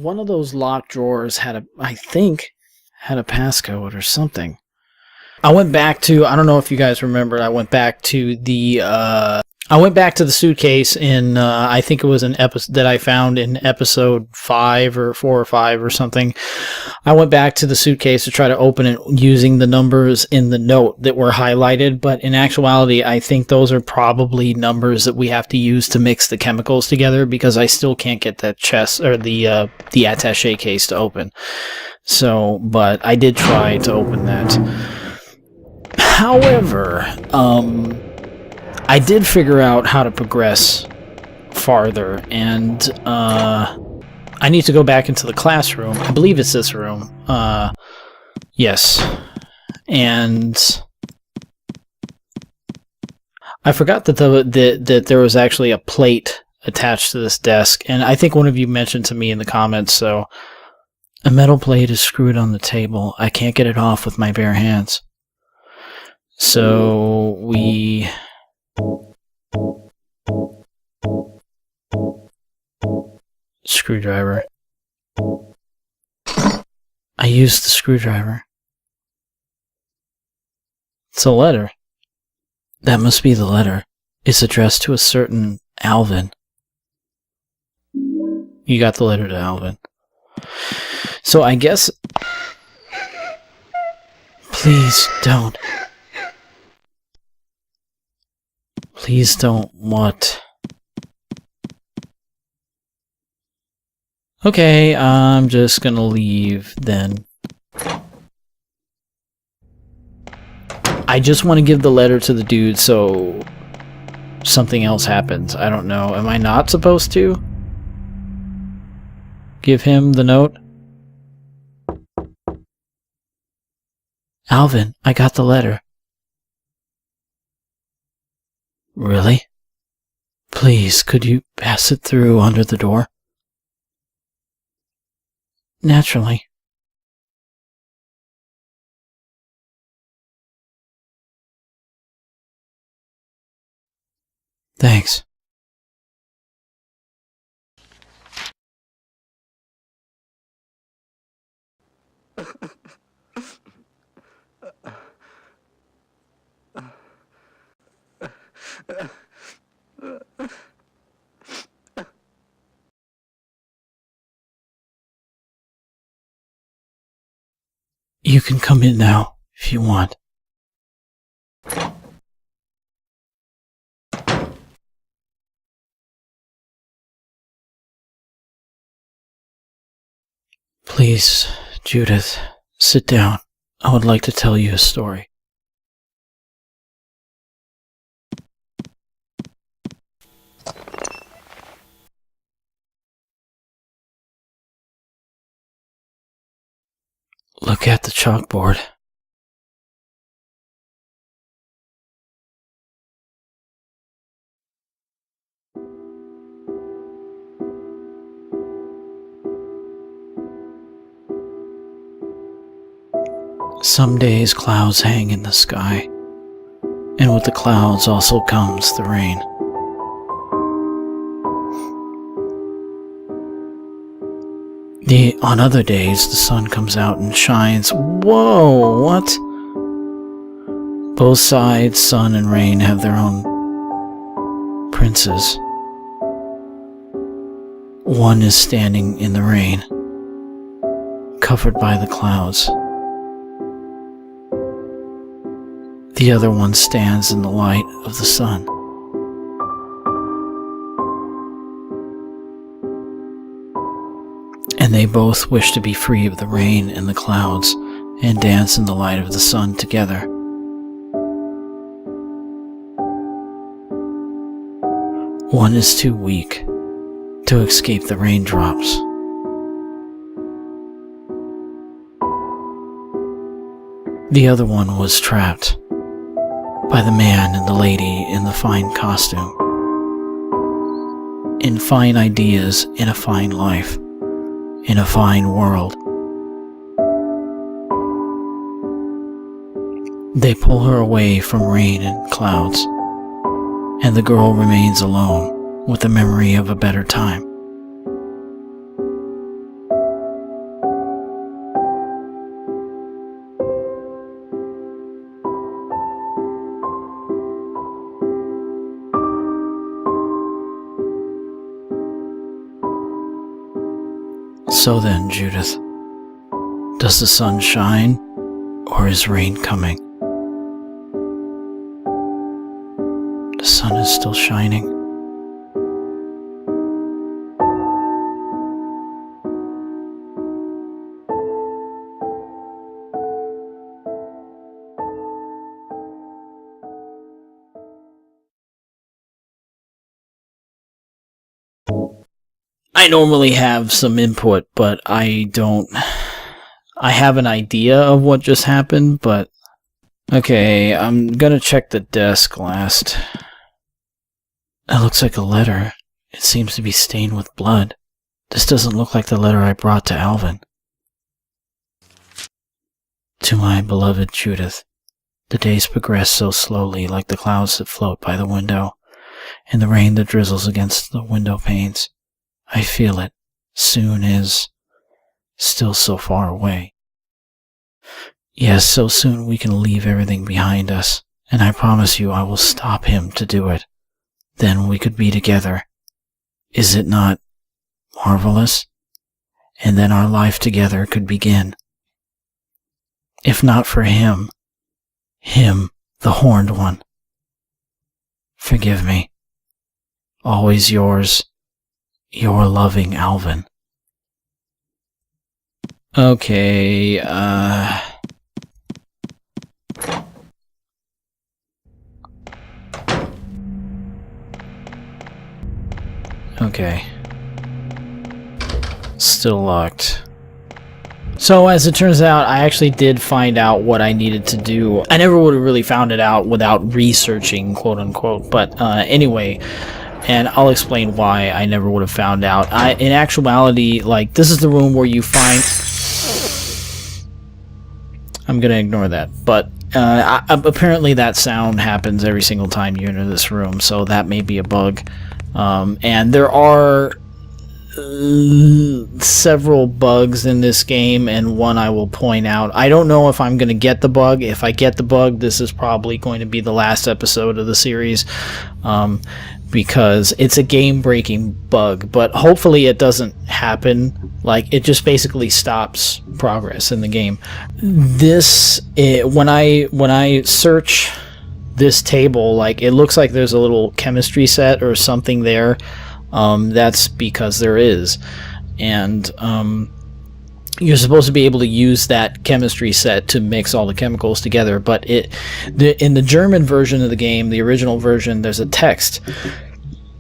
one of those locked drawers I think, had a passcode or something. I went back to, I don't know if you guys remember, I went back to the suitcase in, I think it was an episode that I found in episode 5 or 4 or 5 or something. I went back to the suitcase to try to open it using the numbers in the note that were highlighted, but in actuality, I think those are probably numbers that we have to use to mix the chemicals together, because I still can't get that chest, or the attaché case to open. So, but I did try to open that. However, I did figure out how to progress farther, and I need to go back into the classroom. I believe it's this room. Yes. And I forgot that that there was actually a plate attached to this desk, and I think one of you mentioned to me in the comments, so a metal plate is screwed on the table. I can't get it off with my bare hands. So we... Screwdriver. I used the screwdriver. It's a letter. That must be the letter. It's addressed to a certain Alvin. You got the letter to Alvin. So I guess... Please don't. Please don't what? Okay, I'm just gonna leave then. I just want to give the letter to the dude so something else happens. I don't know. Am I not supposed to give him the note? Alvin, I got the letter. Really? Please, could you pass it through under the door? Naturally. Thanks. You can come in now, if you want. Please, Judith, sit down. I would like to tell you a story. Look at the chalkboard. Some days clouds hang in the sky, and with the clouds also comes the rain. On other days, the sun comes out and shines. Whoa, what? Both sides, sun and rain, have their own princes. One is standing in the rain, covered by the clouds. The other one stands in the light of the sun. And they both wish to be free of the rain and the clouds and dance in the light of the sun together. One is too weak to escape the raindrops. The other one was trapped by the man and the lady in the fine costume, in fine ideas, in a fine life, in a fine world. They pull her away from rain and clouds, and the girl remains alone with the memory of a better time. So then, Judith, does the sun shine, or is rain coming? The sun is still shining. I normally have some input, but I don't... I have an idea of what just happened, but... Okay, I'm gonna check the desk last. It looks like a letter. It seems to be stained with blood. This doesn't look like the letter I brought to Alvin. To my beloved Judith, the days progress so slowly like the clouds that float by the window, and the rain that drizzles against the window panes. I feel it. Soon is still so far away. Yes, so soon we can leave everything behind us, and I promise you I will stop him to do it. Then we could be together. Is it not marvelous? And then our life together could begin. If not for him, the horned one. Forgive me. Always yours, your loving Alvin. Okay, Okay. Still locked. So, as it turns out, I actually did find out what I needed to do. I never would have really found it out without researching, quote-unquote, but anyway, and I'll explain why I never would have found out. In actuality, like, this is the room where you find... I'm gonna ignore that, but apparently that sound happens every single time you enter this room, so that may be a bug. And there are several bugs in this game, and one I will point out. I don't know if I'm going to get the bug. If I get the bug, this is probably going to be the last episode of the series, because it's a game-breaking bug, but hopefully it doesn't happen. Like, it just basically stops progress in the game. When I search this table, like, it looks like there's a little chemistry set or something there. That's because there is, and you're supposed to be able to use that chemistry set to mix all the chemicals together, but in the German version of the game, the original version, there's a text,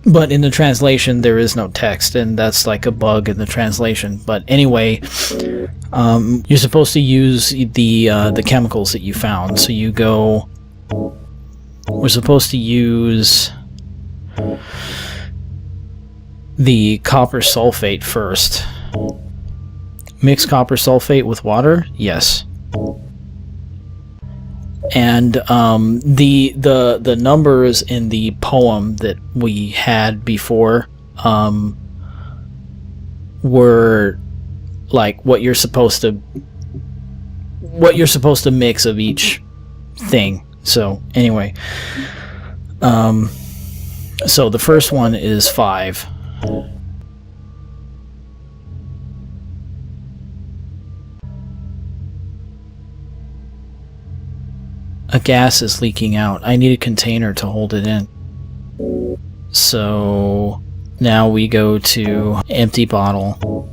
but in the translation there is no text, and that's like a bug in the translation. But anyway, you're supposed to use the chemicals that you found. So you go... We're supposed to use the copper sulfate first. Mix copper sulfate with water? Yes. And the numbers in the poem that we had before were like what you're supposed to mix of each thing. So anyway, so the first one is 5. A gas is leaking out. I need a container to hold it in. So now we go to empty bottle.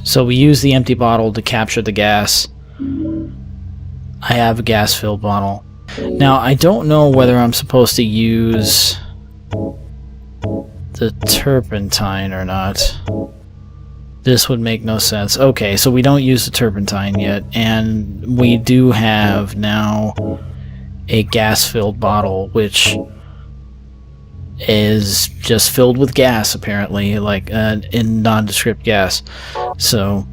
So we use the empty bottle to capture the gas. I have a gas-filled bottle. Now, I don't know whether I'm supposed to use the turpentine or not. This would make no sense. Okay, so we don't use the turpentine yet, and we do have now a gas-filled bottle, which is just filled with gas, apparently, like in nondescript gas. So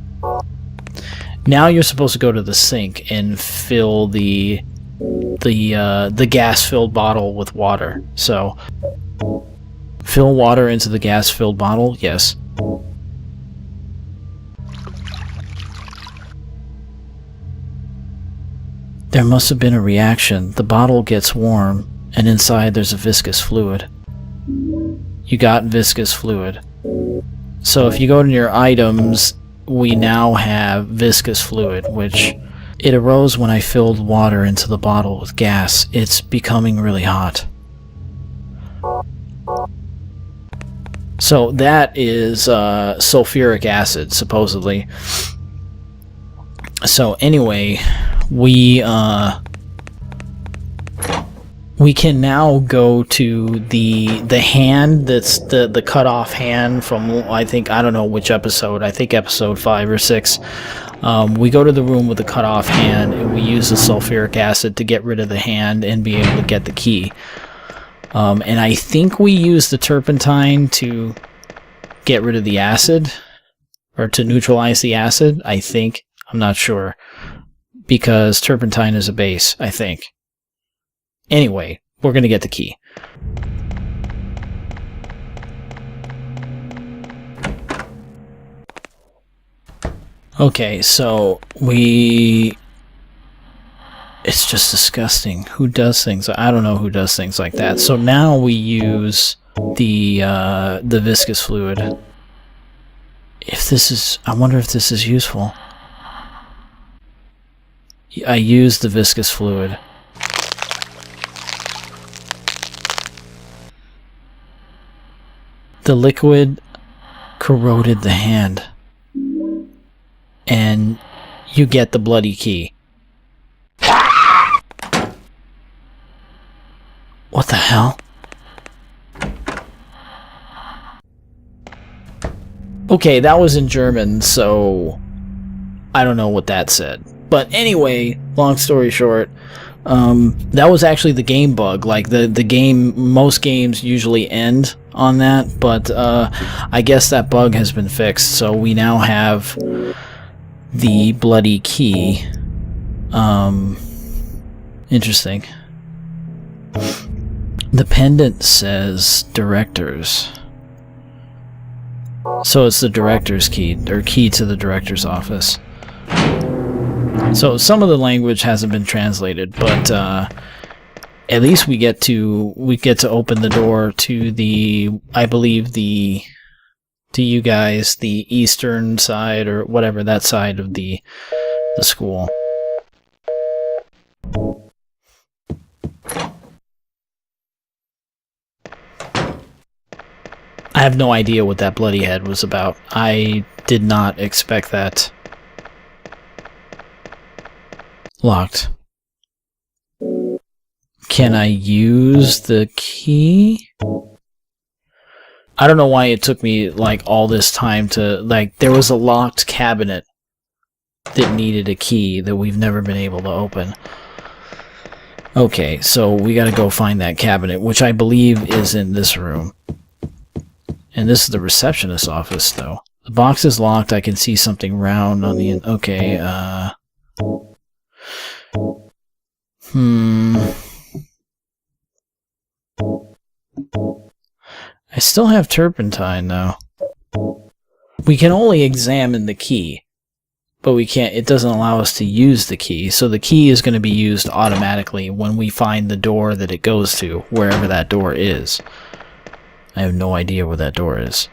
now you're supposed to go to the sink and fill the gas-filled bottle with water. So fill water into the gas-filled bottle. Yes. There must have been a reaction. The bottle gets warm, and inside there's a viscous fluid. You got viscous fluid. So if you go to your items, we now have viscous fluid, which it arose when I filled water into the bottle with gas. It's becoming really hot. So that is sulfuric acid, supposedly. So anyway, we can now go to the hand that's the cut off hand from, I don't know which episode, I think episode 5 or 6. We go to the room with the cut off hand and we use the sulfuric acid to get rid of the hand and be able to get the key. And I think we use the turpentine to get rid of the acid, or to neutralize the acid, I think. I'm not sure, because turpentine is a base, I think. Anyway, we're going to get the key. Okay, so it's just disgusting. Who does things? I don't know who does things like that. So now we use the viscous fluid. I wonder if this is useful. I use the viscous fluid. The liquid corroded the hand. And you get the bloody key. What the hell? Okay, that was in German, so I don't know what that said. But anyway, long story short, that was actually the game bug. Like the game, most games usually end on that, but I guess that bug has been fixed, so we now have the bloody key. Interesting. The pendant says directors. So it's the director's key, or key to the director's office. So some of the language hasn't been translated, but at least we get to open the door to the, I believe to you guys, the eastern side, or whatever, that side of the school. I have no idea what that bloody head was about. I did not expect that. Locked. Can I use the key? I don't know why it took me like all this time to, like, there was a locked cabinet that needed a key that we've never been able to open. Okay, so we gotta go find that cabinet, which I believe is in this room. And this is the receptionist's office, though. The box is locked. I can see something round on the... Okay, I still have turpentine, though. We can only examine the key, but we can't... It doesn't allow us to use the key, so the key is going to be used automatically when we find the door that it goes to, wherever that door is. I have no idea where that door is.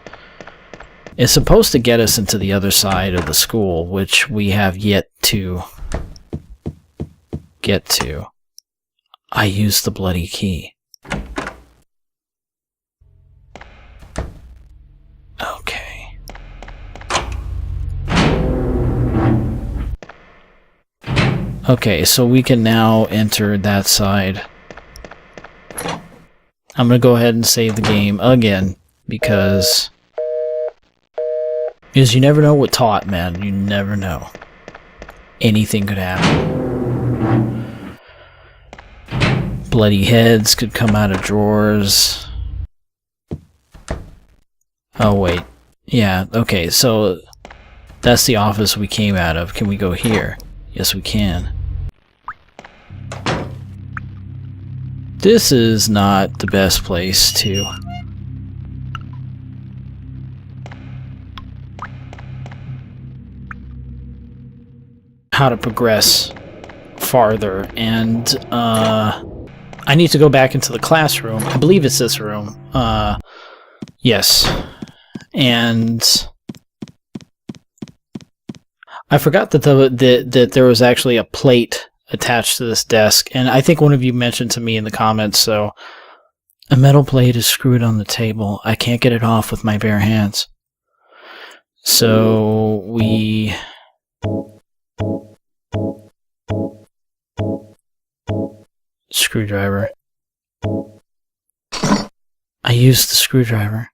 It's supposed to get us into the other side of the school, which we have yet to get to. I used the bloody key. Okay. Okay, so we can now enter that side. I'm going to go ahead and save the game again, because you never know with TAUT, man. You never know. Anything could happen. Bloody heads could come out of drawers. Oh, wait. Yeah, okay, so that's the office we came out of. Can we go here? Yes, we can. This is not the best place to... how to progress farther, and I need to go back into the classroom. I believe it's this room. Yes. and I forgot that that there was actually a plate attached to this desk, and I think one of you mentioned to me in the comments, so a metal plate is screwed on the table. I can't get it off with my bare hands. So we screwdriver. I used the screwdriver.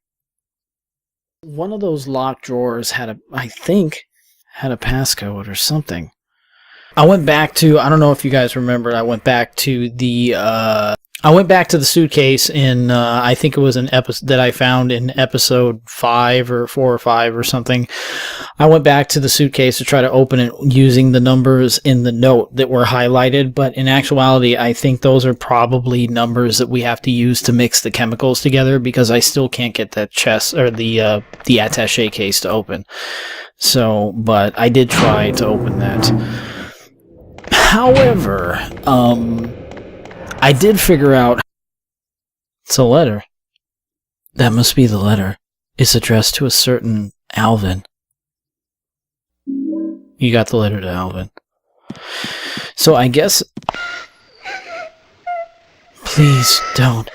One of those locked drawers had I think had a passcode or something. I went back to, I don't know if you guys remember, I went back to the suitcase in, I think it was an episode that I found in episode 5 or 4 or 5 or something. I went back to the suitcase to try to open it using the numbers in the note that were highlighted, but in actuality, I think those are probably numbers that we have to use to mix the chemicals together, because I still can't get that chest or the attaché case to open. So, but I did try to open that. However, I did figure out it's a letter. That must be the letter. It's addressed to a certain Alvin. You got the letter to Alvin. So I guess... Please don't.